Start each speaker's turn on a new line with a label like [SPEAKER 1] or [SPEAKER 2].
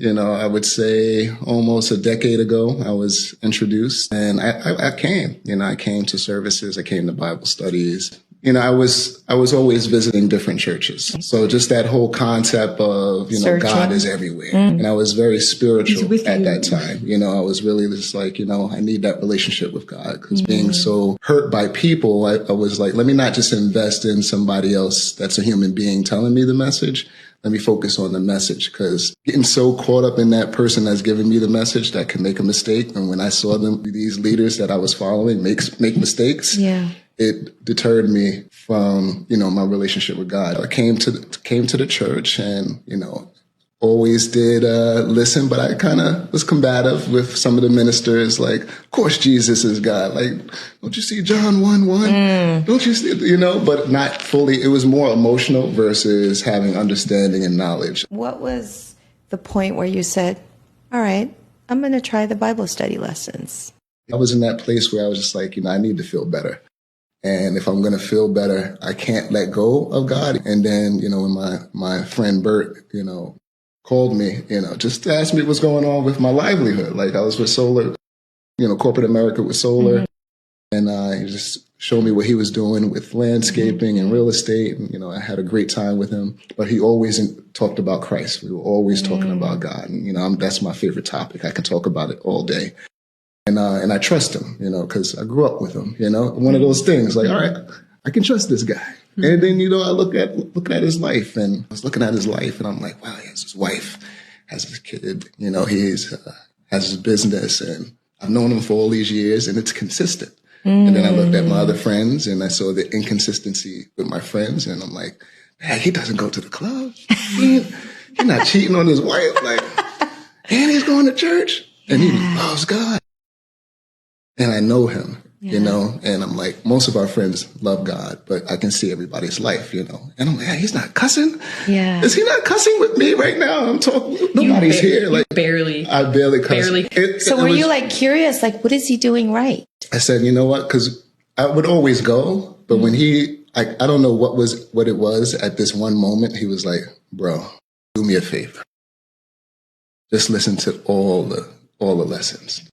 [SPEAKER 1] I would say almost a decade ago, I was introduced and I came, I came to services. I came to Bible studies. I was always visiting different churches. So just that whole concept of, God is everywhere. And I was very spiritual at that time. I was really just like, I need that relationship with God because being so hurt by people, I was like, let me not just invest in somebody else that's a human being telling me the message. Let me focus on the message because getting so caught up in that person that's giving me the message that can make a mistake. And when I saw these leaders that I was following make mistakes, it deterred me from, my relationship with God. I came to the church and, always did listen, but I kind of was combative with some of the ministers. Like, of course, Jesus is God. Like, don't you see John 1:1? Don't you see, but not fully. It was more emotional versus having understanding and knowledge.
[SPEAKER 2] What was the point where you said, all right, I'm going to try the Bible study lessons?
[SPEAKER 1] I was in that place where I was just like, I need to feel better. And if I'm going to feel better, I can't let go of God. And then, when my friend Bert, called me, just to ask me what's going on with my livelihood. Like I was with solar, corporate America with solar. And he just showed me what he was doing with landscaping and real estate. And, I had a great time with him. But he always talked about Christ. We were always talking about God. And, that's my favorite topic. I can talk about it all day. And I trust him, because I grew up with him, one of those things like, all right, I can trust this guy. And then, I look at his life and I was looking at his life and I'm like, wow, he has his wife, has his kid, he's has his business and I've known him for all these years and it's consistent. And then I looked at my other friends and I saw the inconsistency with my friends and I'm like, man, he doesn't go to the club. He's not cheating on his wife. Like, and he's going to church and he loves God. And I know him. And I'm like, most of our friends love God, but I can see everybody's life, and I'm like, hey, he's not cussing. Yeah. Is he not cussing with me right now? I'm talking, nobody's here. Like
[SPEAKER 3] barely.
[SPEAKER 1] I barely cuss.
[SPEAKER 2] So were you like curious, like, what is he doing right?
[SPEAKER 1] I said, you know what? Because I would always go, but when I don't know what it was at this one moment, he was like, bro, do me a favor. Just listen to all the lessons.